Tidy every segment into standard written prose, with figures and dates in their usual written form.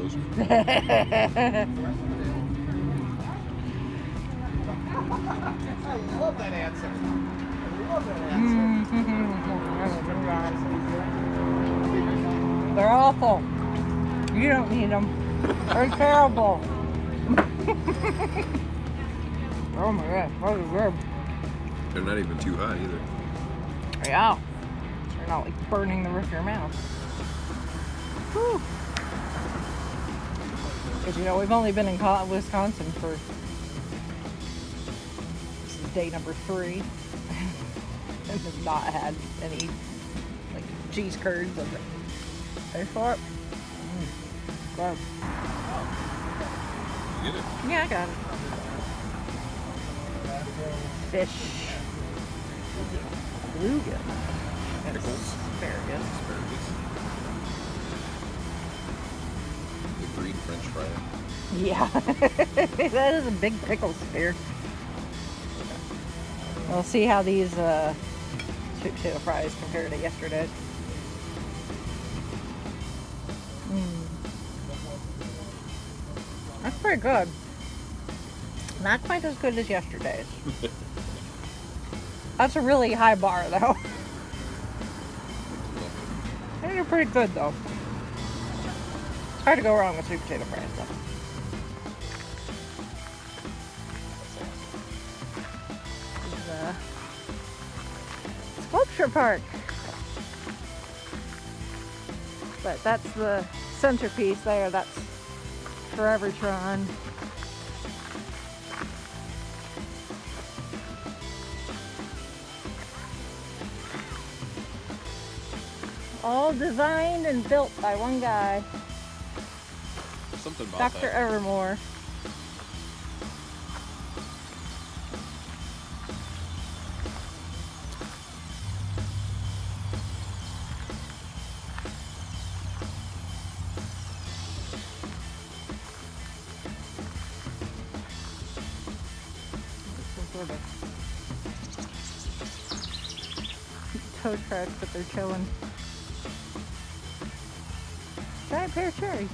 those. I love that answer. I love that answer. They're awful. You don't need them. They're terrible. Oh my god, that was good. They're not even too hot either. Yeah. They're not like burning the roof of your mouth. Whew. Because, you know, we've only been in Wisconsin for, this is day number 3. And have not had any, like, cheese curds of it. Pay for it? Good. You get it? Yeah, I got it. Fish. Beluga. Pickles. Asparagus. Asparagus. The green French fry. Yeah. That is a big pickle spear. We'll see how these sweet potato fries compare to yesterday. That's pretty good. Not quite as good as yesterday's. That's a really high bar, though. They're pretty good, though. It's hard to go wrong with sweet potato fries, though. This is Sculpture Park. But that's the centerpiece there. That's Forevertron. All designed and built by one guy, Something about Dr. that. Evermor. Sort of tow truck, but they're chilling. Giant pear cherry.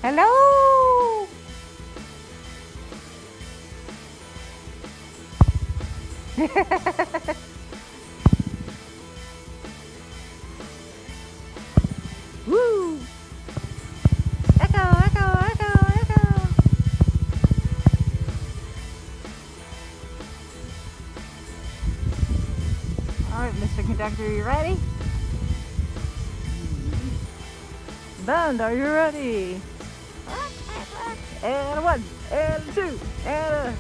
Hello! Woo! Echo, echo, echo, echo! Alright, Mr. Conductor, you ready? Band, are you ready? And a 1, and a 2, and a...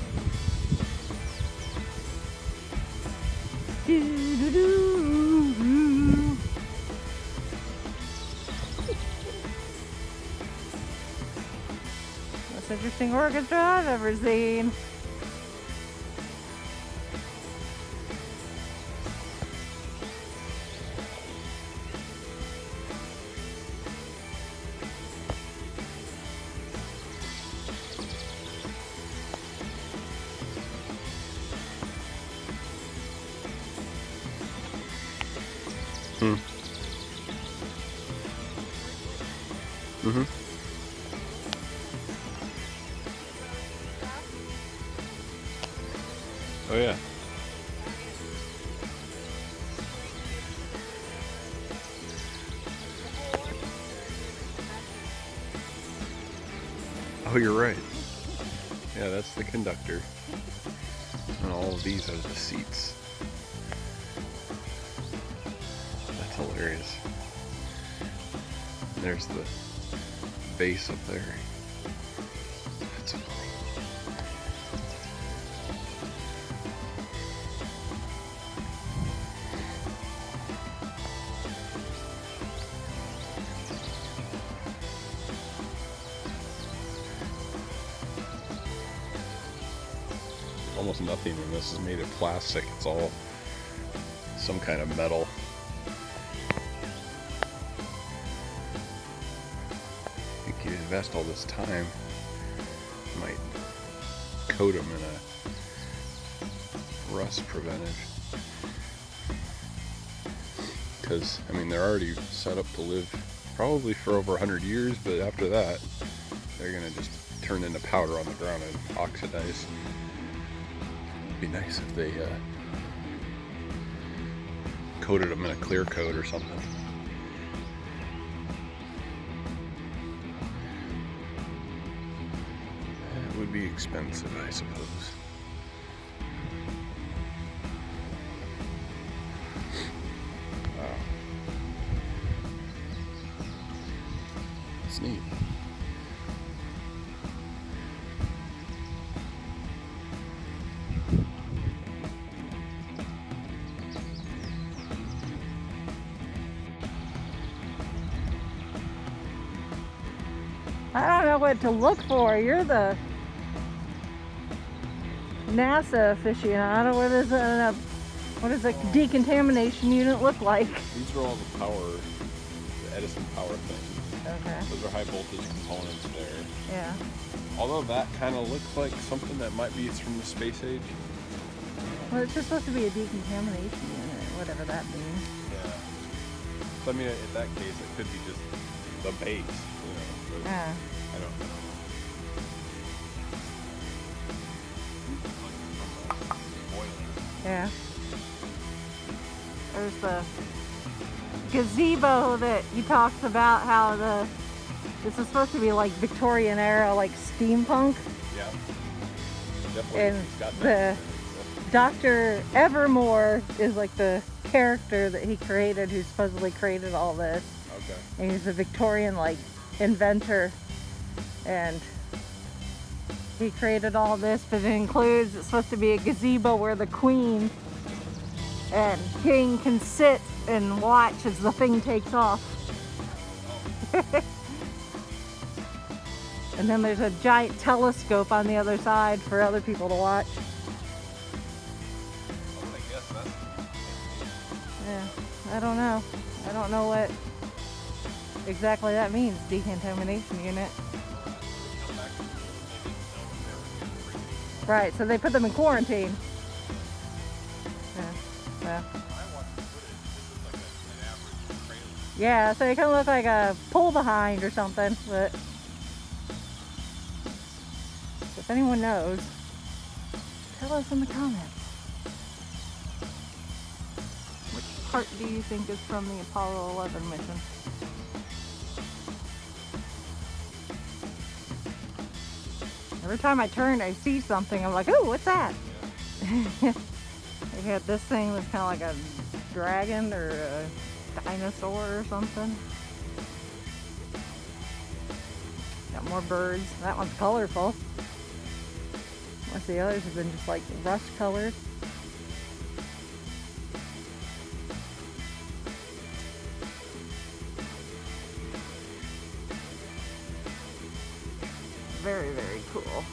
Do-do-do-do. Most interesting orchestra I've ever seen. Mm-hmm. Oh yeah. Oh, you're right. Yeah, that's the conductor. And all of these are the seats. That's hilarious. There's the base up there. That's funny. Almost nothing in this is made of plastic. It's all some kind of metal. I think you invest all this time, you might coat them in a rust preventive. Because, I mean, they're already set up to live probably for over 100 years, but after that, they're going to just turn into powder on the ground and oxidize. It'd be nice if they coated them in a clear coat or something. It would be expensive, I suppose. Wow. It's neat. I don't know what to look for. You're the NASA aficionado. What does a decontamination unit look like? These are all the power, the Edison power things. Okay. Those are high voltage components there. Yeah. Although that kind of looks like something that might be from the space age. Well, it's just supposed to be a decontamination unit, whatever that means. Yeah. So I mean, in that case, it could be just the base, you know. But Yeah. I don't know. Yeah. There's the gazebo that you talked about, how this is supposed to be like Victorian era, like steampunk. Yeah. Definitely. And It's got the that. Dr. Evermor is like the character that he created, who supposedly created all this. Okay. And he's a Victorian like inventor, and he created all this, but it includes, it's supposed to be a gazebo where the queen and king can sit and watch as the thing takes off. And then there's a giant telescope on the other side for other people to watch. Well, I guess that's... Yeah, I don't know. I don't know what exactly that means, decontamination unit. Right, so they put them in quarantine. Yeah, well. Yeah, so they kind of look like a pull behind or something, but if anyone knows, tell us in the comments. Which part do you think is from the Apollo 11 mission? Every time I turn, I see something. I'm like, "Ooh, what's that?" They had this thing that's kind of like a dragon or a dinosaur or something. Got more birds. That one's colorful. Most of the others have been just like rust colored. Very, very cool.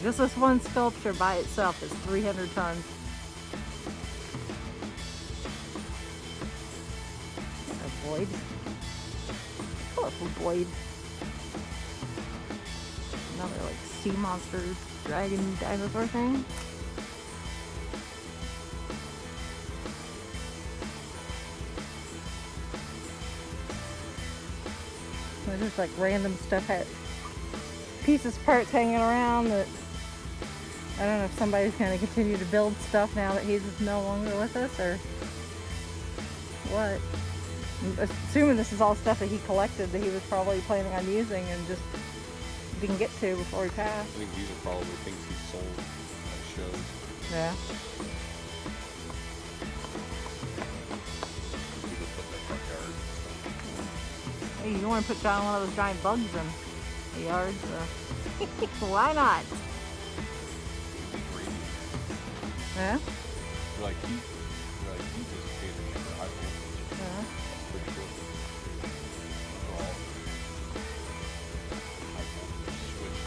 Just this one sculpture by itself is 300 tons. A void. Colorful void. Another like sea monster, dragon, dinosaur thing. There's just like random stuff, pieces, parts hanging around that I don't know if somebody's going to continue to build stuff now that he's no longer with us, or what. I'm assuming this is all stuff that he collected that he was probably planning on using and just didn't get to before he passed. I think these are probably things he sold at shows. Yeah. you want to put down one of those giant bugs in the yard, so why not? Yeah? Like heat dissipated for high voltage. Yeah. That's pretty cool. Overall, high voltage switch.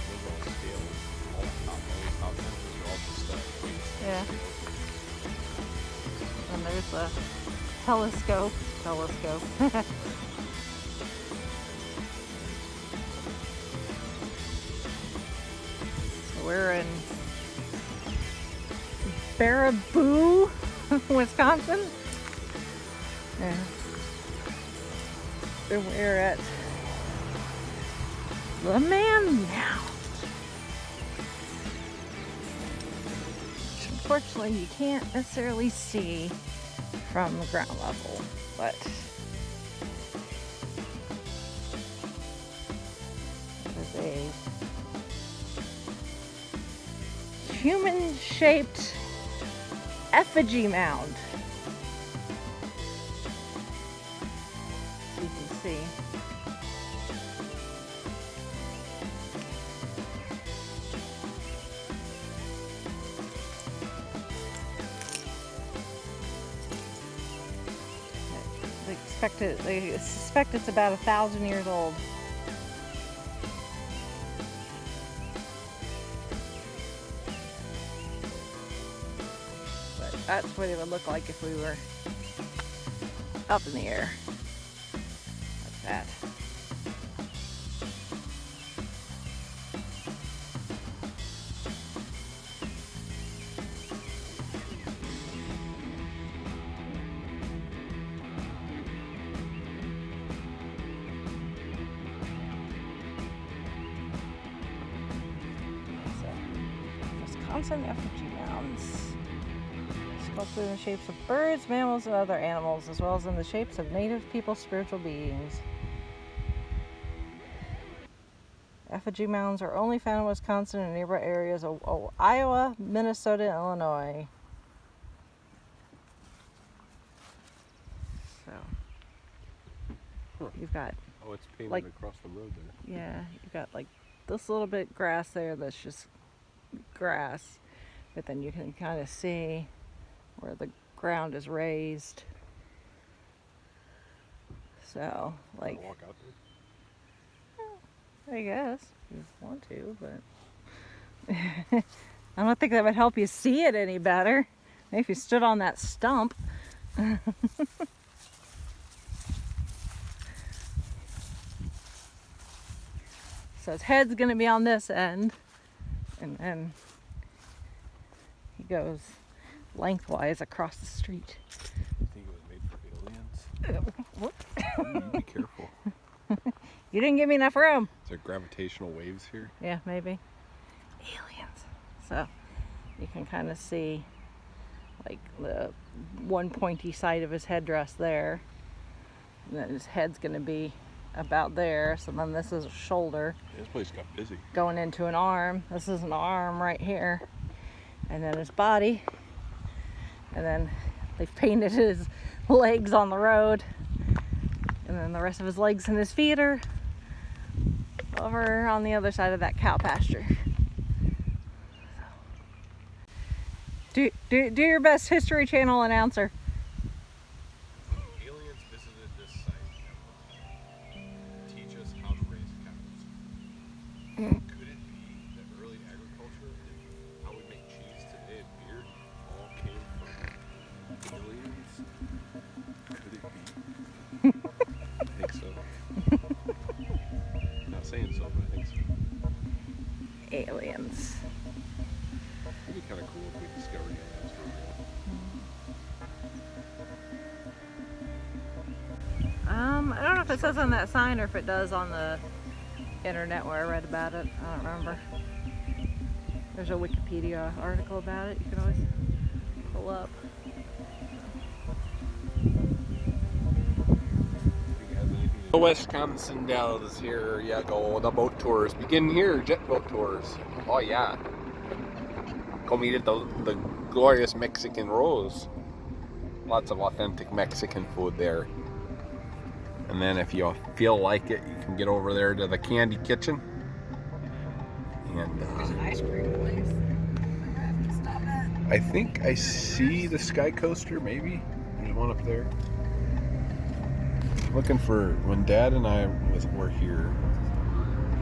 Those are all scaled. All the top voltages are all just weights. Yeah. And there's a telescope. So we're in Baraboo, Wisconsin. Yeah. And we're at the Mound. Which unfortunately you can't necessarily see from the ground level, but there's a human-shaped effigy mound. You can see. They suspect it's about 1,000 years old. But that's what it would look like if we were up in the air. Like that. Wisconsin effigy mounds, sculpted in the shapes of birds, mammals, and other animals, as well as in the shapes of native people's spiritual beings. Effigy mounds are only found in Wisconsin and nearby areas of Iowa, Minnesota, and Illinois. So, you've got... Oh, it's painted like, across the road there. Yeah, you've got like this little bit grass there that's just grass, but then you can kind of see where the ground is raised. So, like, walk out there? I guess if you want to, but I don't think that would help you see it any better. Maybe if you stood on that stump. So his head's gonna be on this end, and then he goes lengthwise across the street. I think it was made for aliens. What? You be careful. You didn't give me enough room. Is there gravitational waves here? Yeah, maybe. Aliens. So you can kind of see like the one pointy side of his headdress there. And then his head's gonna be about there. So then this is a shoulder. This place got busy. Going into an arm. This is an arm right here. And then his body. And then they've painted his legs on the road. And then the rest of his legs and his feet are over on the other side of that cow pasture. Do your best History Channel announcer. Aliens visited this site to teach us how to raise cows. Could it be that early agriculture and how we make cheese today and beer all came from aliens? Could it be? I think so. I'm not saying so, but I think so. Aliens. It'd be kind of cool if we discovered aliens for real. I don't know if it says on that sign or if it does on the internet where I read about it. I don't remember. There's a Wikipedia article about it. You can always pull up. The Wisconsin Dells, here you go, the boat tours begin here, jet boat tours. Oh yeah. Come eat at the glorious Mexican rolls. Lots of authentic Mexican food there. And then if you feel like it, you can get over there to the Candy Kitchen. And There's an ice cream place. I have to stop at. I think I see the Sky Coaster, maybe. There's one up there. Looking for, when Dad and I were here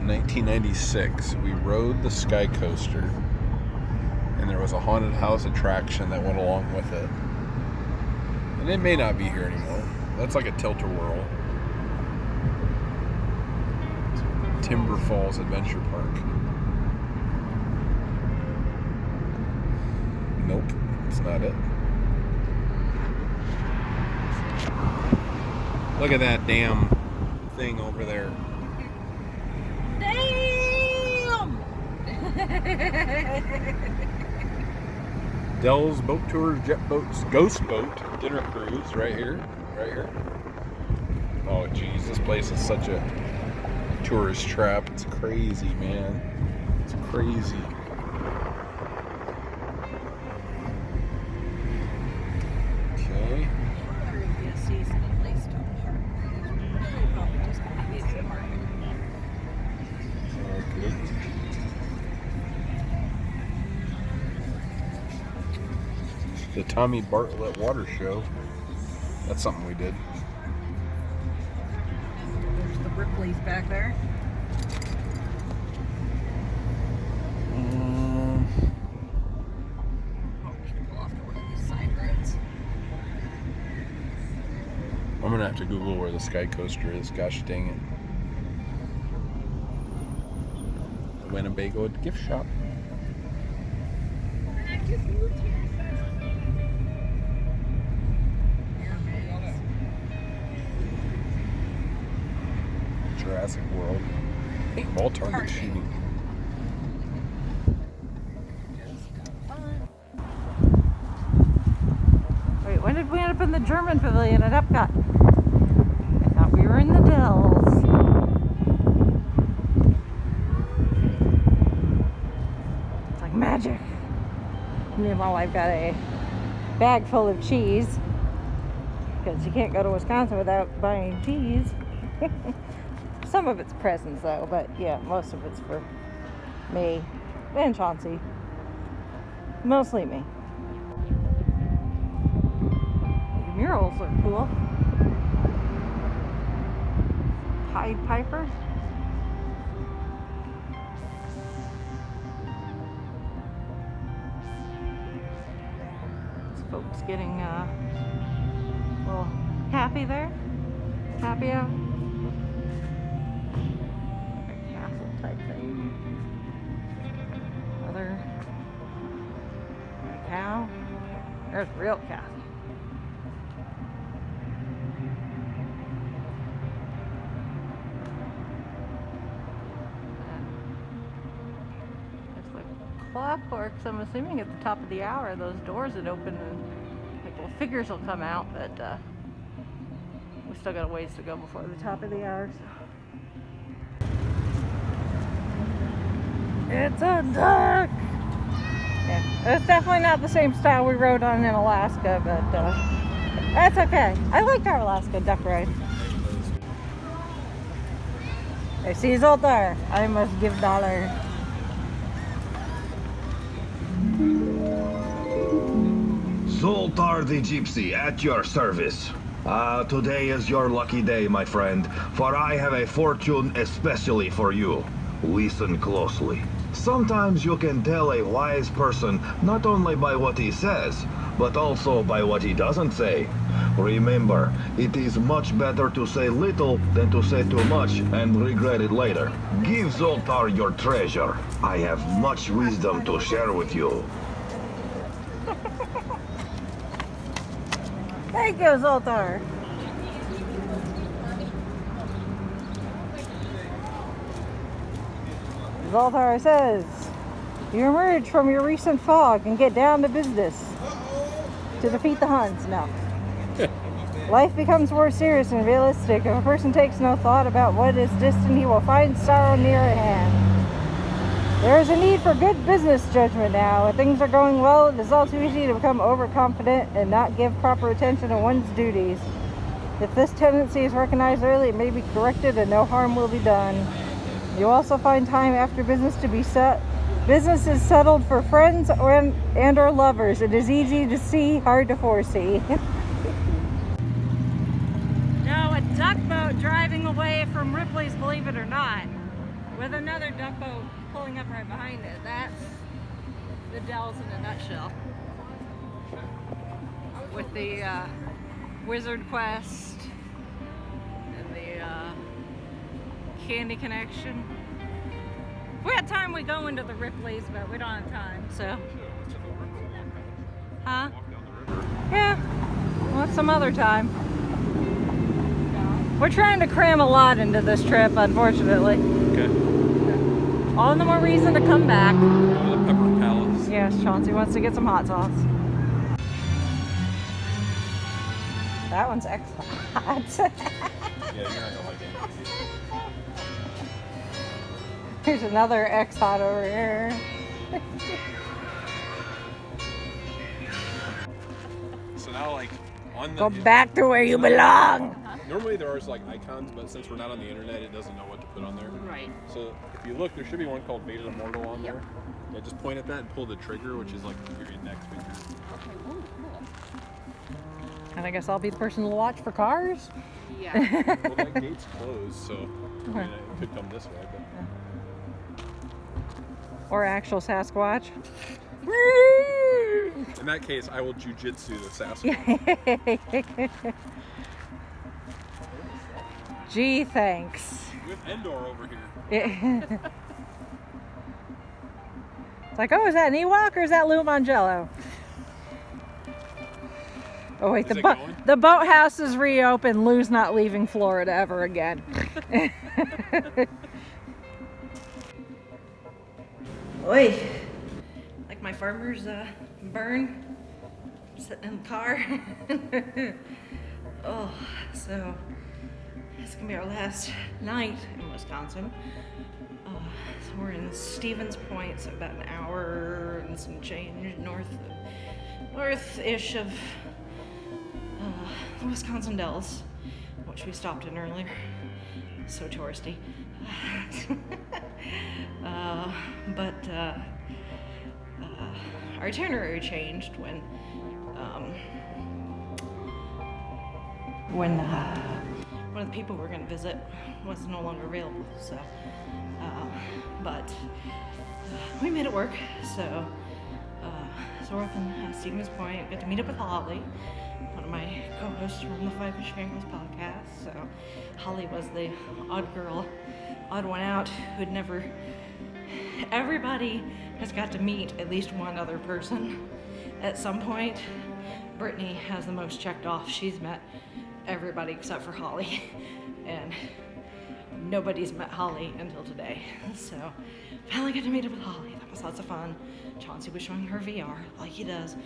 in 1996, we rode the Sky Coaster. And there was a haunted house attraction that went along with it. And it may not be here anymore. That's like a tilt-a-whirl. Timber Falls Adventure Park. Nope, it's not it. Look at that damn thing over there. Damn! Dell's Boat Tours, Jet Boats, Ghost Boat, Dinner Cruise, right here, right here. Oh geez, this place is such a tourist trap. It's crazy, man. It's crazy. Okay. Okay. The Tommy Bartlett Water Show. That's something we did. There's the Ripley's back there. I'm gonna have to Google where the Sky Coaster is. Gosh dang it. The Winnebago gift shop. Jurassic World. Paintball target shooting. Wait, when did we end up in the German pavilion at Epcot? I thought we were in the Dells. It's like magic. Meanwhile, I've got a bag full of cheese because you can't go to Wisconsin without buying cheese. Some of it's presents though, but yeah, most of it's for me and Chauncey. Mostly me. The murals look cool. Pied Piper. These folks getting a little happy there. Happy out. Type thing. Another cow. There's a real cow. It's like clockwork, so I'm assuming at the top of the hour those doors would open and like little figures will come out, but we still got a ways to go before the top of the hour. So. It's a duck! Yeah, it's definitely not the same style we rode on in Alaska, but that's okay. I liked our Alaska duck ride. I see Zoltar. I must give $1. Zoltar the Gypsy, at your service. Today is your lucky day, my friend, for I have a fortune especially for you. Listen closely. Sometimes you can tell a wise person not only by what he says, but also by what he doesn't say. Remember, it is much better to say little than to say too much and regret it later. Give Zoltar your treasure. I have much wisdom to share with you. Thank you, Zoltar. Zoltar says, you emerge from your recent fog and get down to business to defeat the Huns. No. Life becomes more serious and realistic. If a person takes no thought about what is distant, he will find sorrow near at hand. There is a need for good business judgment now. If things are going well, it is all too easy to become overconfident and not give proper attention to one's duties. If this tendency is recognized early, it may be corrected and no harm will be done. You also find time after business to be set. Business is settled for friends and or lovers. It is easy to see, hard to foresee. Now a duck boat driving away from Ripley's, believe it or not, with another duck boat pulling up right behind it. That's the Dells in a nutshell. With the Wizard Quest and the Candy Connection. If we had time, we'd go into the Ripley's, but we don't have time, so. Huh? Yeah, well, some other time. We're trying to cram a lot into this trip, unfortunately. Okay. All the more reason to come back. The Pepper Palace. Yes, Chauncey wants to get some hot sauce. That one's extra hot. Yeah, you're not gonna like it. Here's another X-Hot over here. So now, like, on the... Go back to where you belong. Normally there are like icons, but since we're not on the internet, it doesn't know what to put on there. Right. So if you look, there should be one called Vader Immortal on there. Yeah, just point at that and pull the trigger, which is like your index finger. Okay, cool. And I guess I'll be the person to watch for cars? Yeah. Well, that gate's closed, so I mean, it could come this way. But... Or actual Sasquatch. In that case, I will jujitsu the Sasquatch. Gee, thanks. With Endor over here. It's like, oh, is that an Ewok or is that Lou Mangello? Oh wait, the boathouse is reopened. Lou's not leaving Florida ever again. Oi, like my farmer's burn, sitting in the car. Oh, so it's gonna be our last night in Wisconsin. So we're in Stevens Point, so about an hour and some change north-ish of the Wisconsin Dells, which we stopped in earlier. So touristy. But our itinerary changed when one of the people we're going to visit was no longer available. So, but we made it work. So we're up in Stevens Point. Got to meet up with Holly, one of my co-hosts from the Five Fish Families podcast. So Holly was the odd one out who'd never. Everybody has got to meet at least one other person at some point. Brittany has the most checked off. She's met everybody except for Holly, and nobody's met Holly until today. So finally got to meet up with Holly. That was lots of fun. Chauncey was showing her VR like he does,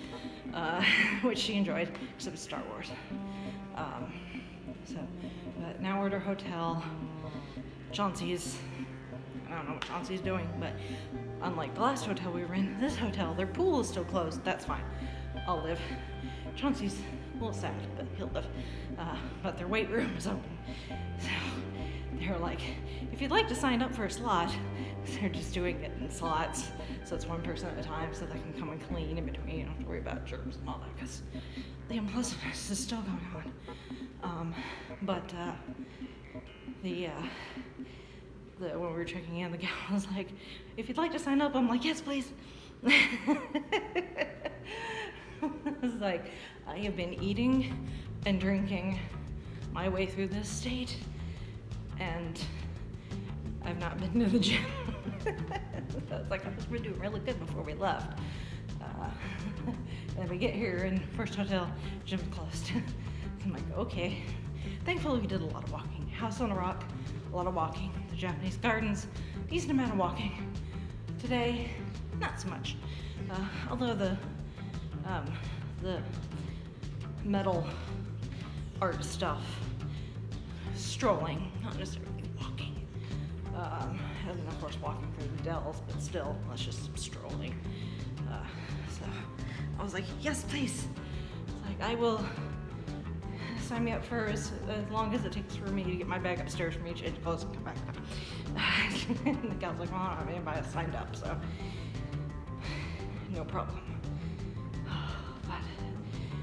which she enjoyed, except it's Star Wars. But now we're at our hotel. Chauncey's, I don't know what Chauncey's doing, but unlike the last hotel we were in, this hotel, their pool is still closed. That's fine. I'll live. Chauncey's a little sad, but he'll live. But their weight room is open. So they're like, if you'd like to sign up for a slot, they're just doing it in slots. So it's one person at a time so they can come and clean in between. You don't have to worry about germs and all that because the unpleasantness is still going on. When we were checking in, the gal was like, if you'd like to sign up, I'm like, yes, please. I was like, I have been eating and drinking my way through this state, and I've not been to the gym. I was like, I was doing really good before we left. And we get here, and first hotel, gym closed. I'm like, okay. Thankfully, we did a lot of walking. House on a Rock, a lot of walking. The Japanese gardens, decent amount of walking. Today, not so much. Although the metal art stuff, strolling, not necessarily walking. And of course walking through the Dells, but still, that's just strolling. So I was like, yes, please. It's like, I will sign me up for as long as it takes for me to get my bag upstairs for me to change clothes and come back down. And the gal's like, well, I don't have anybody signed up, so no problem. But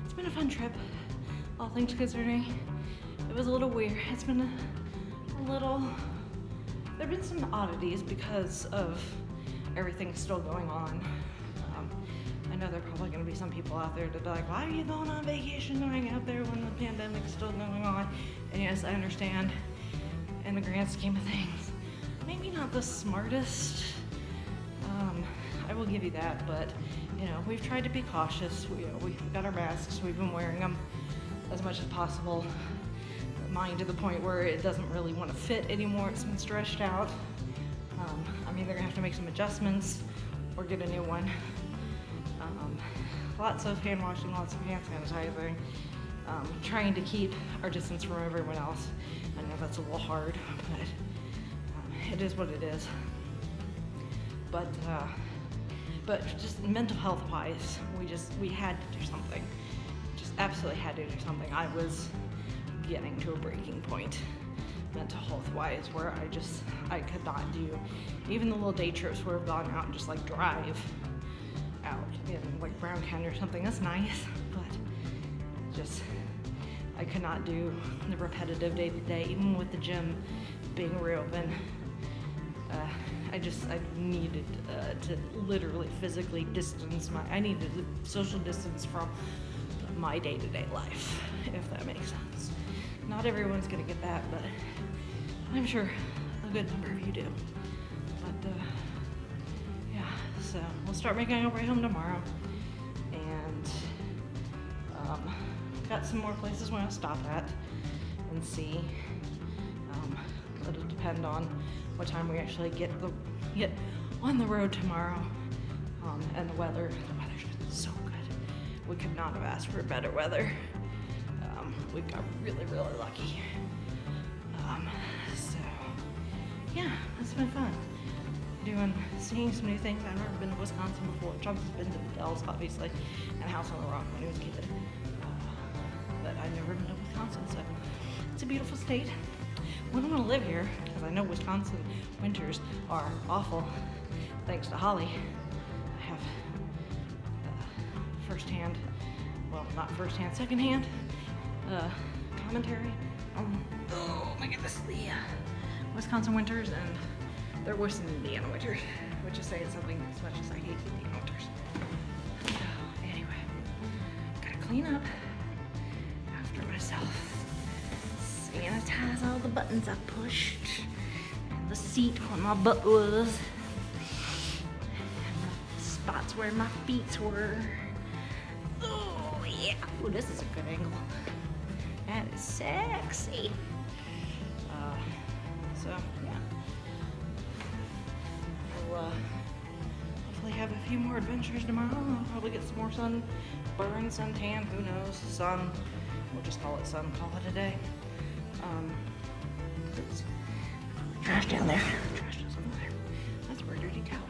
it's been a fun trip, all things considering. It was a little weird. It's been a little, there have been some oddities because of everything still going on. I know there are probably going to be some people out there that are like, why are you going on vacation going out there when the pandemic's still going on? And yes, I understand in the grand scheme of things. Maybe not the smartest, I will give you that, but you know, we've tried to be cautious. We've got our masks, we've been wearing them as much as possible. Mine to the point where it doesn't really want to fit anymore, it's been stretched out. I'm either gonna have to make some adjustments or get a new one. Lots of hand washing, lots of hand sanitizing, trying to keep our distance from everyone else. I know that's a little hard, but it is what it is. But just mental health wise, we had to do something. Just absolutely had to do something. I was getting to a breaking point mental health wise where I could not do even the little day trips where I've gone out and just like drive out in like Brown County or something. That's nice, but just I could not do the repetitive day to day, even with the gym being reopened. I needed to literally physically distance I needed to social distance from my day-to-day life, if that makes sense. Not everyone's gonna get that, but I'm sure a good number of you do. But yeah, so we'll start making our way home tomorrow, and got some more places we want to stop at and see. It'll depend on what time we actually get on the road tomorrow, and the weather. The weather's been so good. We could not have asked for better weather. We got really, really lucky. So yeah, it's been fun. Seeing some new things. I've never been to Wisconsin before. Chubb's been to the Dells, obviously, and House on the Rock when he was a kid. But I've never been to Wisconsin, so it's a beautiful state. Wouldn't want to live here, because I know Wisconsin winters are awful, thanks to Holly. I have firsthand, well, not firsthand, secondhand commentary on, oh my goodness, the Wisconsin winters, and they're worse than Indiana winters, which is saying something as much as I hate Indiana winters. So anyway, gotta clean up after myself. Sanitize all the buttons I pushed, and the seat where my butt was, and the spots where my feet were. Oh yeah, oh this is a good angle. That is sexy. So yeah, we'll hopefully have a few more adventures tomorrow. I'll probably get some more sunburn, suntan, who knows, sun. We'll just call it sun, call it a day. Oops. Trash down there. Trash down there. That's where dirty towel.